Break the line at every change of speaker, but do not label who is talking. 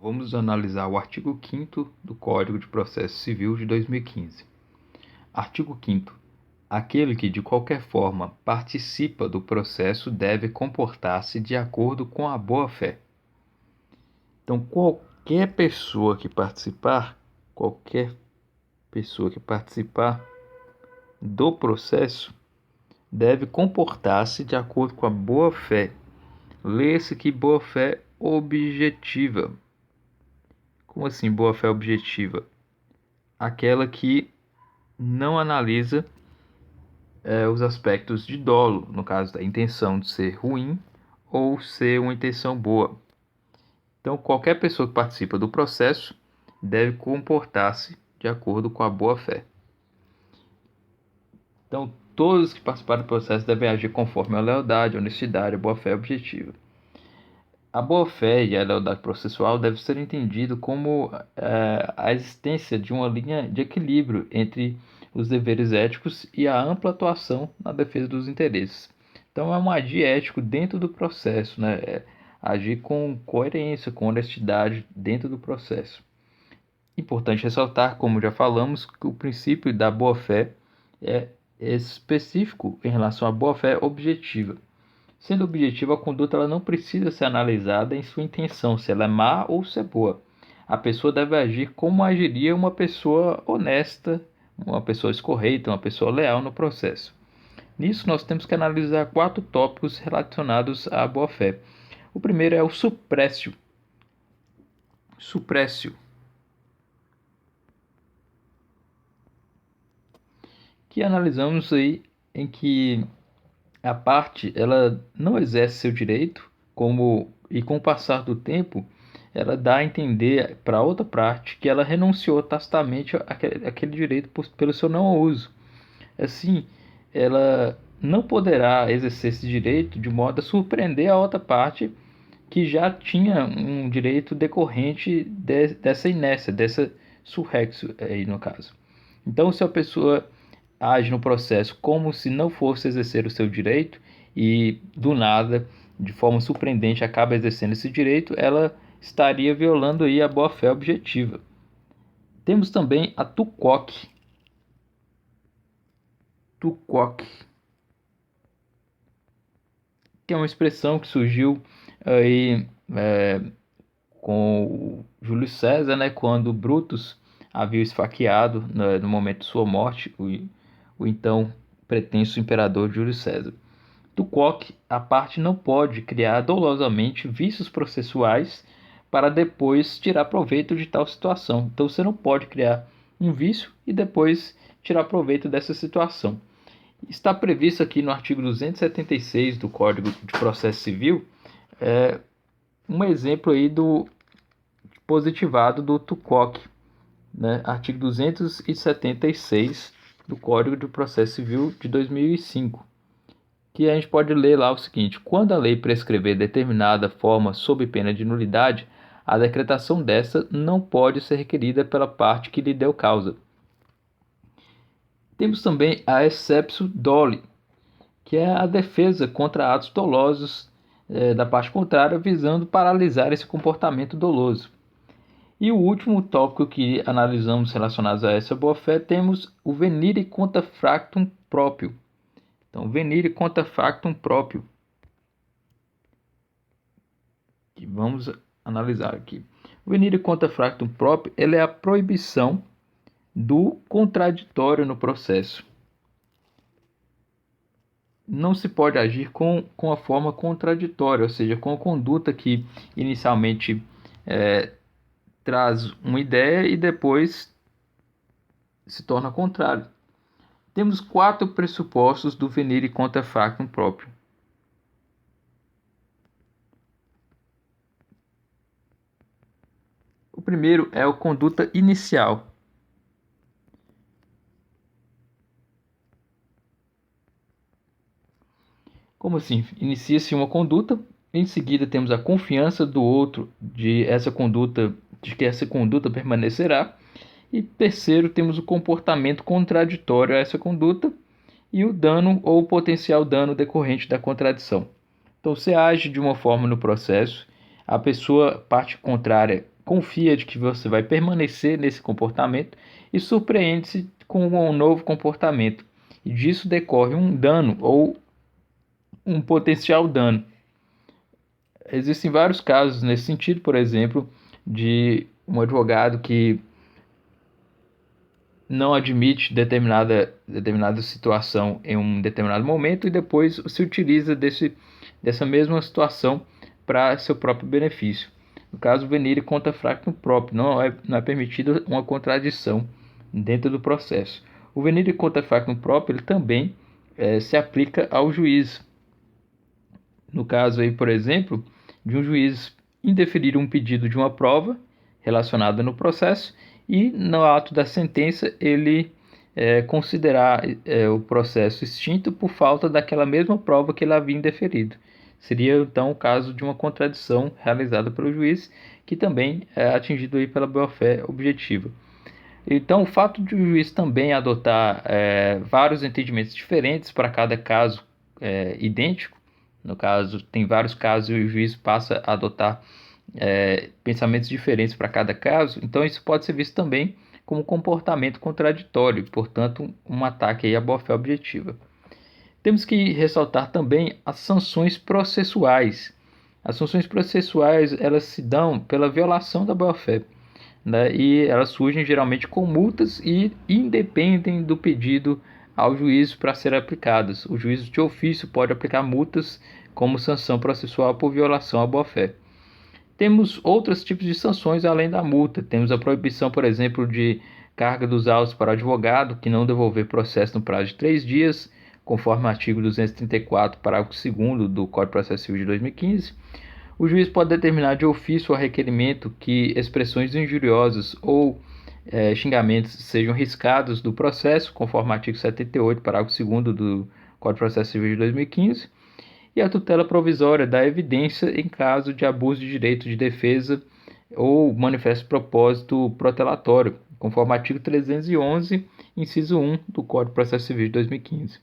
Vamos analisar o artigo 5º do Código de Processo Civil de 2015. Artigo 5º. Aquele que, de qualquer forma, participa do processo deve comportar-se de acordo com a boa-fé. Então, qualquer pessoa que participar do processo deve comportar-se de acordo com a boa-fé. Lê-se que boa-fé objetiva. Como assim boa-fé objetiva? Aquela que não analisa os aspectos de dolo, no caso da intenção de ser ruim ou ser uma intenção boa. Então, qualquer pessoa que participa do processo deve comportar-se de acordo com a boa-fé. Então, todos que participarem do processo devem agir conforme a lealdade, a honestidade, a boa-fé objetiva. A boa-fé e a lealdade processual devem ser entendido como a existência de uma linha de equilíbrio entre os deveres éticos e a ampla atuação na defesa dos interesses. Então, é um agir ético dentro do processo, né? Agir com coerência, com honestidade dentro do processo. Importante ressaltar, como já falamos, que o princípio da boa-fé é específico em relação à boa-fé objetiva. Sendo objetiva, a conduta ela não precisa ser analisada em sua intenção, se ela é má ou se é boa. A pessoa deve agir como agiria uma pessoa honesta, uma pessoa escorreita, uma pessoa leal no processo. Nisso, nós temos que analisar 4 tópicos relacionados à boa-fé. O primeiro é o suprécio. Que analisamos aí em que a parte ela não exerce seu direito, e com o passar do tempo, ela dá a entender para a outra parte que ela renunciou tacitamente àquele direito pelo seu não uso. Assim, ela não poderá exercer esse direito de modo a surpreender a outra parte que já tinha um direito decorrente dessa inércia, dessa surrexo aí no caso. Então, se a pessoa age no processo como se não fosse exercer o seu direito e do nada, de forma surpreendente, acaba exercendo esse direito, ela estaria violando aí a boa-fé objetiva. Temos também a TUCOC, que é uma expressão que surgiu aí com o Júlio César, né, quando Brutus havia esfaqueado no momento de sua morte o então pretenso imperador Júlio César. TUCOC, a parte não pode criar dolosamente vícios processuais para depois tirar proveito de tal situação. Então você não pode criar um vício e depois tirar proveito dessa situação. Está previsto aqui no artigo 276 do Código de Processo Civil um exemplo aí do positivado do TUCOC, né? Artigo 276 do Código de Processo Civil de 2005, que a gente pode ler lá o seguinte: quando a lei prescrever determinada forma sob pena de nulidade, a decretação dessa não pode ser requerida pela parte que lhe deu causa. Temos também a exceptio doli, que é a defesa contra atos dolosos da parte contrária, visando paralisar esse comportamento doloso. E o último tópico que analisamos relacionados a essa boa-fé, temos o venire contra factum próprio. Então, venire contra factum próprio, que vamos analisar aqui. O venire contra factum próprio, ele é a proibição do contraditório no processo. Não se pode agir com a forma contraditória, ou seja, com a conduta que inicialmente traz uma ideia e depois se torna contrário. Temos 4 pressupostos do venire contra factum próprio. O primeiro é a conduta inicial. Como assim? Inicia-se uma conduta, em seguida temos a confiança do outro de que essa conduta permanecerá, e terceiro, temos o comportamento contraditório a essa conduta e o dano ou o potencial dano decorrente da contradição. Então, você age de uma forma no processo, a pessoa, parte contrária, confia de que você vai permanecer nesse comportamento e surpreende-se com um novo comportamento. E disso decorre um dano ou um potencial dano. Existem vários casos nesse sentido, por exemplo, de um advogado que não admite determinada situação em um determinado momento e depois se utiliza dessa mesma situação para seu próprio benefício. No caso, venire contra factum próprio, não é permitida uma contradição dentro do processo. O venire contra factum próprio ele também se aplica ao juiz. No caso aí, por exemplo, de um juiz indeferir um pedido de uma prova relacionada no processo e no ato da sentença ele considerar o processo extinto por falta daquela mesma prova que ele havia indeferido. Seria então o caso de uma contradição realizada pelo juiz, que também é atingido aí pela boa-fé objetiva. Então, o fato de o juiz também adotar vários entendimentos diferentes para cada caso idêntico, no caso, tem vários casos e o juiz passa a adotar pensamentos diferentes para cada caso, então isso pode ser visto também como comportamento contraditório, portanto, um ataque aí à boa-fé objetiva. Temos que ressaltar também as sanções processuais. As sanções processuais elas se dão pela violação da boa-fé, né? E elas surgem geralmente com multas e independem do pedido ao juiz para serem aplicadas. O juiz de ofício pode aplicar multas como sanção processual por violação à boa-fé. Temos outros tipos de sanções além da multa. Temos a proibição, por exemplo, de carga dos autos para o advogado que não devolver processo no prazo de 3 dias, conforme o artigo 234, parágrafo 2º do Código de Processo Civil de 2015. O juiz pode determinar de ofício ou a requerimento que expressões injuriosas ou xingamentos sejam riscados do processo, conforme o artigo 78, parágrafo 2º do Código de Processo Civil de 2015. E a tutela provisória da evidência em caso de abuso de direito de defesa ou manifesto propósito protelatório, conforme o artigo 311, inciso 1 do Código de Processo Civil de 2015.